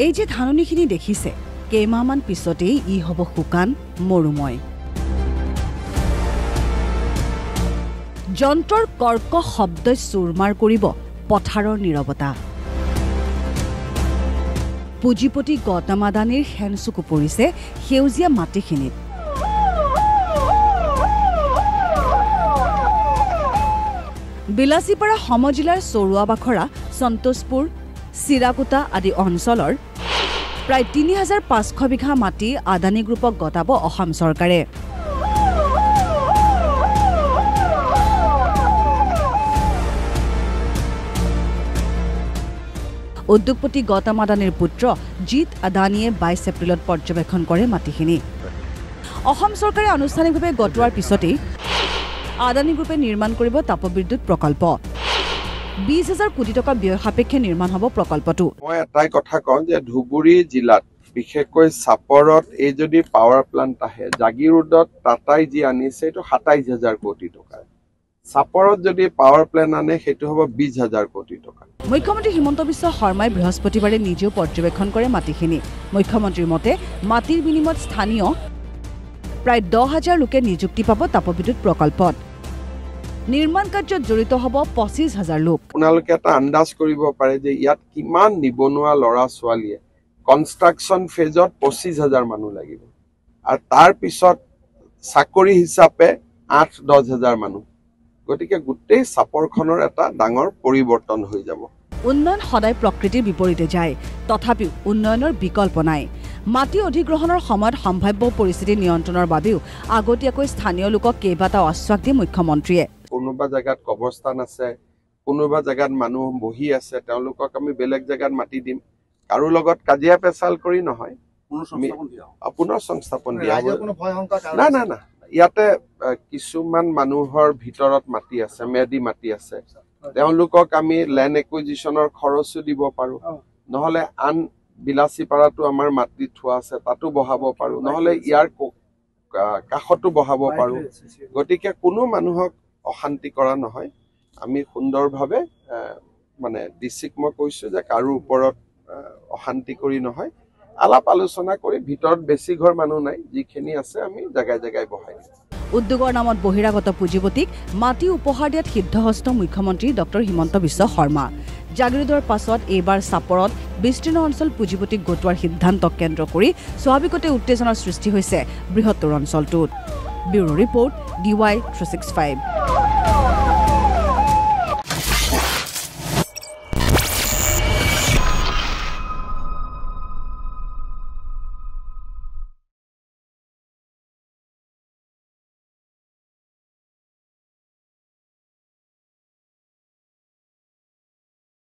এই যে ধাননিখিনি দেখিছে কেইমাহমান পিছতেই ই হ'ব শুকান মৰুময় যন্ত্ৰৰ কৰ্কশ শব্দই চুৰমাৰ কৰিব পথাৰৰ নীৰৱতা পুঁজিপতি গৌতম আদানীৰ হেনচুকু পৰিছে সেউজীয়া মাটিখিনিত বিলাসীপাৰা সমজিলাৰ চৰুৱাবাখৰা সন্তোষপুৰ চিৰাকুটা আদি অঞ্চলৰ প্ৰায় ৩৫০০ বিঘা মাটি আদানী গ্ৰুপক গতাব অসম চৰকাৰে উদ্যোগপতি গৌতম আদানীৰ পুত্ৰ জিত আদানীয়ে ২২ এপ্ৰিলত পৰ্যবেক্ষণ কৰে মাটিখিনি অসম চৰকাৰে আনুষ্ঠানিকভাৱে গটোৱাৰ পিছতেই আদানী গ্ৰুপে নিৰ্মাণ কৰিব তাপবিদ্যুৎ প্ৰকল্প ২০,০০০ কোটি টকা ব্যয় সাপেক্ষে নিৰ্মাণ হ'ব প্ৰকল্পটো মই এটাই কথা কওঁ যে ধুবুৰী জিলাত বিশেষকৈ চাপৰত এই যদি পাৱাৰ প্লান্ট আহে জাগিৰোডত টাটাই যি আনিছে এইটো ২৭,০০০ কোটি টকা চাপৰত যদি পাৱাৰ প্লান্ট আনে সেইটো হ'ব ২০,০০০ কোটি টকা মুখ্যমন্ত্ৰী হিমন্ত বিশ্ব শৰ্মাই বৃহস্পতিবাৰে নিজেও পৰ্যবেক্ষণ কৰে মাটিখিনি মুখ্যমন্ত্ৰীৰ মতে মাটিৰ বিনিময়ত স্থানীয় প্ৰায় ১০,০০০ লোকে নিযুক্তি পাব তাপবিদ্যুৎ প্ৰকল্পত নিৰ্মাণ কাৰ্যত জড়িত হ'ব ২৫,০০০ লোক আপোনালোকে এটা আন্দাজ কৰিব পাৰে যে ইয়াত কিমান নিবনুৱা ল'ৰা ছোৱালীয়ে কনষ্ট্ৰাকশ্যন ফেজত ২৫,০০০ মানুহ লাগিব আৰু তাৰ পিছত চাকৰি হিচাপে ৮-১০,০০০ মানুহ গতিকে গোটেই চাপৰখনৰ এটা ডাঙৰ পৰিৱৰ্তন হৈ যাব উন্নয়ন সদায় প্ৰকৃতিৰ বিপৰীতে যায় তথাপিও উন্নয়নৰ বিকল্প নাই মাটি অধিগ্ৰহণৰ সময়ত সম্ভাৱ্য পৰিস্থিতি নিয়ন্ত্ৰণৰ বাবেও আগতীয়াকৈ স্থানীয় লোকক কেইবাটাও আশ্বাস দিয়ে মুখ্যমন্ত্ৰীয়ে কোনোবা জায়গাত কবৰস্থান আছে কোনোবা জায়গাত মানুহ বহি আছে তেওঁলোকক আমি বেলেগ জায়গাত মাটি দিম কাৰো লগত কাজিয়া পেচাল কৰি নহয় পুনৰ সংস্থাপন দিয়া না না না ইয়াতে কিছুমান মানুহৰ ভিতৰত মাটি আছে মেদি মাটি আছে তেওঁলোকক আমি ল্যান্ড একুইজিশনৰ খৰচো দিব পাৰো নহলে আন বিলাসীপাৰাটো আমাৰ মাটি থোৱা আছে তাতো বহাব পাৰো নহলে ইয়াৰ কাষতো বহাব পাৰো গতিকে কোনো মানুহক অশান্তি কৰা নহয় আমি সুন্দৰভাৱে মানে ডিস্ট্ৰিক্ট মই কৈছো যে কাৰো ওপৰত অশান্তি কৰি নহয় আলাপ আলোচনা কৰি ভিতৰত বেছি ঘৰ মানুহ নাই যিখিনি আছে আমি জায়গায় জায়গায় বহাই দিম উদ্যোগৰ নামত বহিৰাগত পুঁজিপতিক মাটি উপহাৰ দিয়াত সিদ্ধহস্ত মুখ্যমন্ত্ৰী ডক্টৰ হিমন্ত বিশ্ব শৰ্মা জাগিৰোডৰ পাছত এইবাৰ চাপৰত বিস্তীৰ্ণ অঞ্চল পুঁজিপতিক গটোৱাৰ সিদ্ধান্তক কেন্দ্ৰ কৰি স্বাভাৱিকতে উত্তেজনাৰ সৃষ্টি হৈছে বৃহত্তৰ অঞ্চলটোত ব্যুৰো ৰিপৰ্ট DY 365